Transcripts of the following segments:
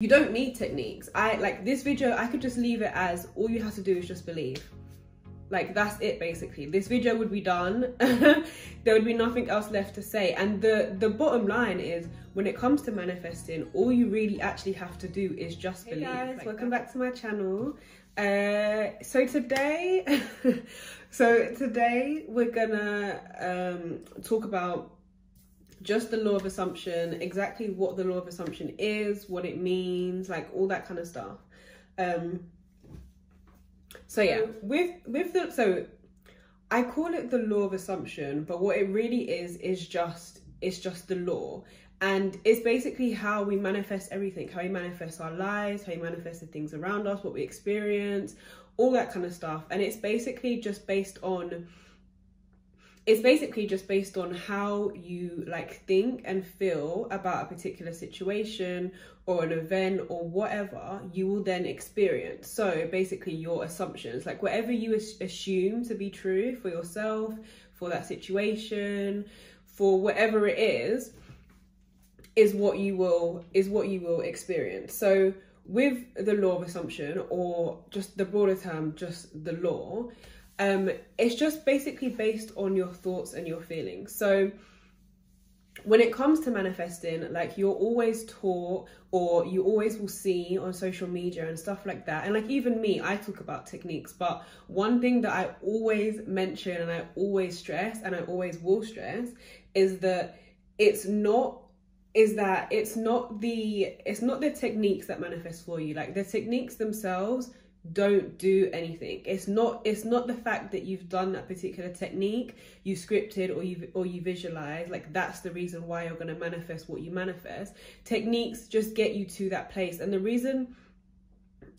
You don't need techniques. Like this video, I could just leave it as all you have to do is just believe. Like that's it basically. This video would be done. There would be nothing else left to say. And the bottom line is, when it comes to manifesting, all you really actually have to do is just believe. Hey guys, like welcome back to my channel. So today we're gonna talk about just the law of assumption, exactly what the law of assumption is, what it means, like all that kind of stuff. So yeah, so I call it the law of assumption, but what it really is just the law. And it's basically how we manifest everything, how we manifest our lives, how we manifest the things around us, what we experience, all that kind of stuff. And it's basically just based on how you like think and feel about a particular situation or an event or whatever, you will then experience. So basically your assumptions, like whatever you assume to be true for yourself, for that situation, for whatever it is what you will experience. So with the law of assumption, or just the broader term, just the law, it's just basically based on your thoughts and your feelings. So when it comes to manifesting, like you're always taught, or you always will see on social media and stuff like that, and like even me, I talk about techniques, but one thing that I always mention and I always stress and I always will stress is that it's not the techniques that manifest for you. Like the techniques themselves don't do anything. It's not the fact that you've done that particular technique, you scripted or you visualize, like that's the reason why you're going to manifest what you manifest. Techniques just get you to that place. And the reason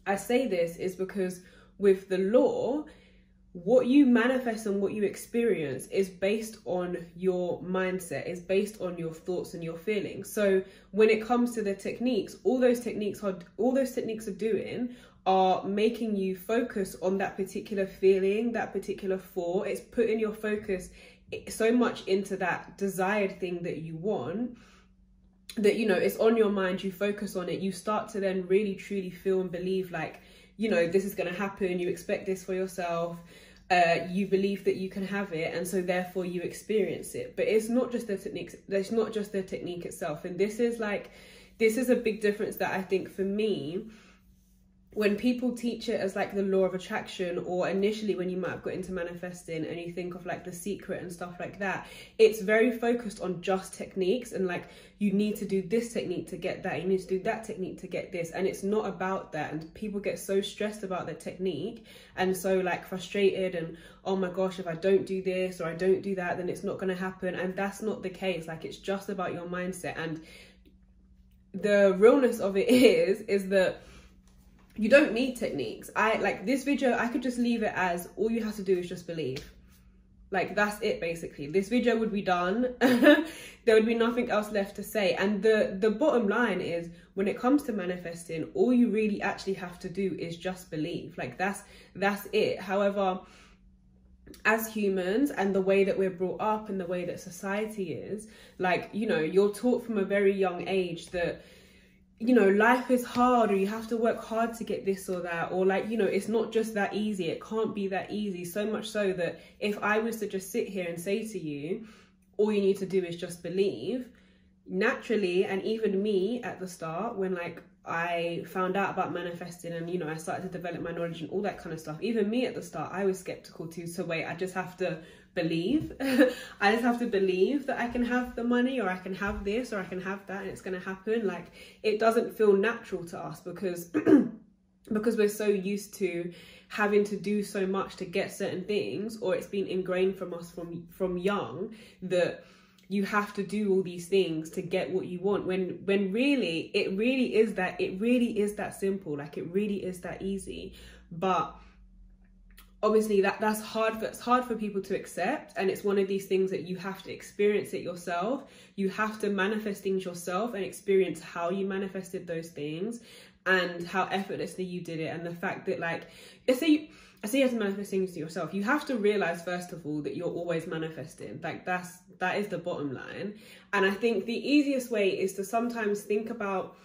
I say this is because with the law, what you manifest and what you experience is based on your mindset, is based on your thoughts and your feelings. So when it comes to the techniques, all those techniques are doing are making you focus on that particular feeling, that particular thought. It's putting your focus so much into that desired thing that you want, that, you know, it's on your mind, you focus on it, you start to then really truly feel and believe, like, you know, this is going to happen, you expect this for yourself, you believe that you can have it, and so therefore you experience it. But it's not just the techniques, it's not just the technique itself. And this is a big difference that I think for me, when people teach it as like the law of attraction, or initially when you might have got into manifesting and you think of like The Secret and stuff like that, it's very focused on just techniques, and like you need to do this technique to get that, you need to do that technique to get this, and it's not about that. And people get so stressed about the technique and so like frustrated, and oh my gosh, if I don't do this or I don't do that, then it's not going to happen. And that's not the case. Like it's just about your mindset. And the realness of it is that you don't need techniques. Like this video, I could just leave it as all you have to do is just believe. Like that's it basically. This video would be done. There would be nothing else left to say. And the bottom line is, when it comes to manifesting, all you really actually have to do is just believe. Like that's it. However, as humans, and the way that we're brought up and the way that society is, like, you know, you're taught from a very young age that, you know, life is hard, or you have to work hard to get this or that, or like, you know, it's not just that easy, it can't be that easy. So much so that if I was to just sit here and say to you, all you need to do is just believe, naturally, and even me at the start, when like I found out about manifesting and, you know, I started to develop my knowledge and all that kind of stuff, even me at the start, I was skeptical too. So wait, I just have to believe. I just have to believe that I can have the money, or I can have this, or I can have that, and it's going to happen. Like it doesn't feel natural to us because we're so used to having to do so much to get certain things, or it's been ingrained from us from young that you have to do all these things to get what you want, when really it really is that simple. Like it really is that easy. But obviously that's hard for people to accept, and it's one of these things that you have to experience it yourself. You have to manifest things yourself and experience how you manifested those things and how effortlessly you did it. And the fact that, like, I say you have to manifest things to yourself, you have to realize first of all that you're always manifesting. Like that is the bottom line. And I think the easiest way is to sometimes think about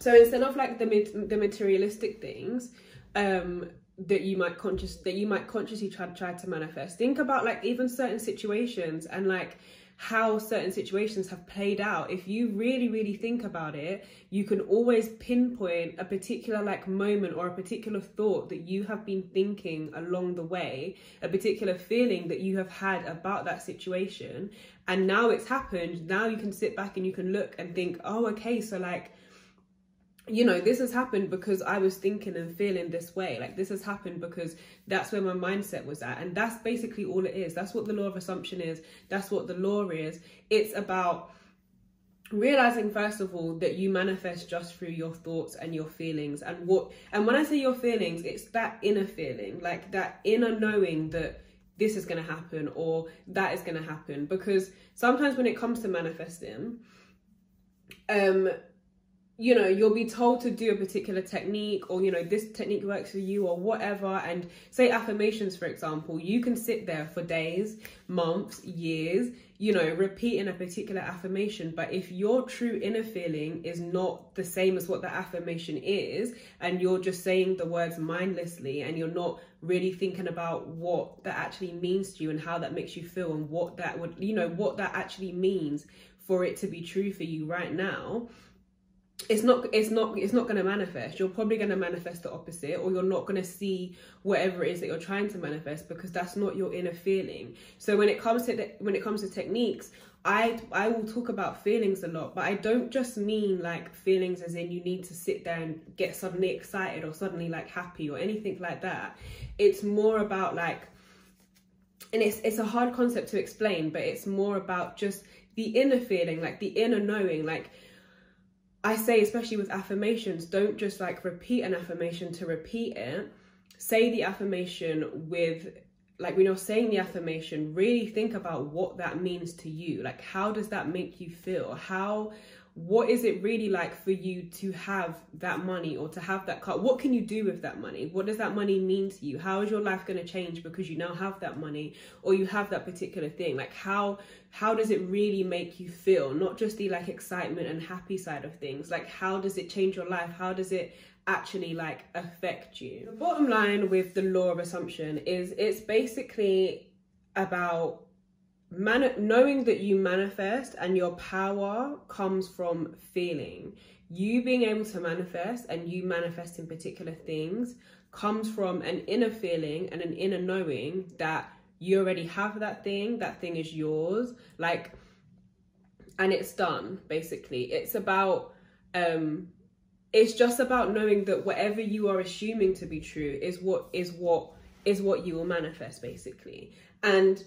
So instead of like the materialistic things that you might consciously try to manifest, think about like even certain situations and like how certain situations have played out. If you really think about it, you can always pinpoint a particular like moment or a particular thought that you have been thinking along the way, a particular feeling that you have had about that situation, and now it's happened. Now you can sit back and you can look and think, oh, okay, so like, you know, this has happened because I was thinking and feeling this way. Like this has happened because that's where my mindset was at. And that's basically all it is. That's what the law of assumption is. That's what the law is. It's about realizing, first of all, that you manifest just through your thoughts and your feelings. And when I say your feelings, it's that inner feeling, like that inner knowing that this is going to happen or that is going to happen. Because sometimes when it comes to manifesting, you know, you'll be told to do a particular technique, or, you know, this technique works for you or whatever. And say affirmations, for example, you can sit there for days, months, years, you know, repeating a particular affirmation. But if your true inner feeling is not the same as what the affirmation is, and you're just saying the words mindlessly and you're not really thinking about what that actually means to you and how that makes you feel and what that would, you know, what that actually means for it to be true for you right now, it's not going to manifest. You're probably going to manifest the opposite, or you're not going to see whatever it is that you're trying to manifest, because that's not your inner feeling. So when it comes to techniques, I will talk about feelings a lot, but I don't just mean like feelings as in you need to sit there and get suddenly excited or suddenly like happy or anything like that. It's more about like, and it's a hard concept to explain, but it's more about just the inner feeling, like the inner knowing. Like I say, especially with affirmations, don't just like repeat an affirmation to repeat it. Say the affirmation with, like when you're saying the affirmation, really think about what that means to you. Like, how does that make you feel? What is it really like for you to have that money or to have that car? What can you do with that money? What does that money mean to you? How is your life going to change because you now have that money or you have that particular thing? Like how does it really make you feel? Not just the like excitement and happy side of things. Like how does it change your life? How does it actually like affect you? The bottom line with the law of assumption is it's basically about knowing that you manifest, and your power comes from feeling. You being able to manifest and you manifesting particular things comes from an inner feeling and an inner knowing that you already have that thing is yours, like, and it's done. Basically it's about it's just about knowing that whatever you are assuming to be true is what you will manifest, basically. And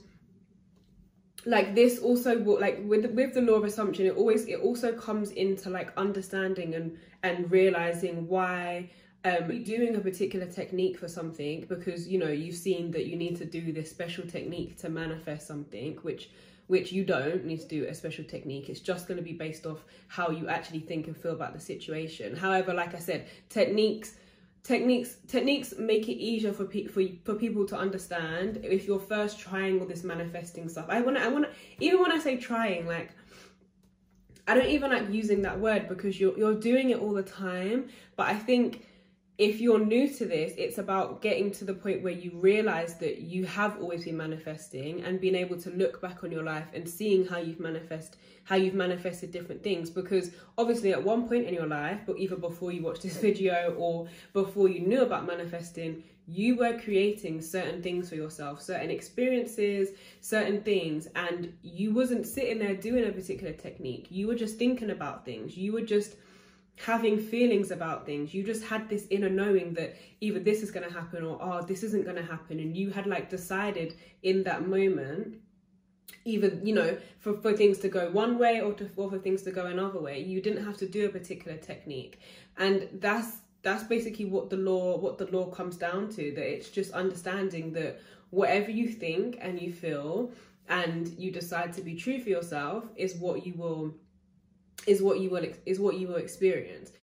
like this also will, like with the law of assumption, it also comes into like understanding and realizing why you're doing a particular technique for something, because you know you've seen that you need to do this special technique to manifest something, which you don't need to do a special technique. It's just going to be based off how you actually think and feel about the situation. However, like I said, techniques make it easier for people to understand if you're first trying all this manifesting stuff. I want to even when I say trying, like I don't even like using that word, because you're doing it all the time. But I think if you're new to this, it's about getting to the point where you realize that you have always been manifesting, and being able to look back on your life and seeing how you've manifested different things. Because obviously at one point in your life, but either before you watched this video or before you knew about manifesting, you were creating certain things for yourself, certain experiences, certain things, and you wasn't sitting there doing a particular technique. You were just thinking about things. You were just having feelings about things. You just had this inner knowing that either this is going to happen or oh, this isn't going to happen, and you had like decided in that moment either, you know, for things to go one way or for things to go another way. You didn't have to do a particular technique. And that's basically what the law comes down to, that it's just understanding that whatever you think and you feel and you decide to be true for yourself is what you will experience.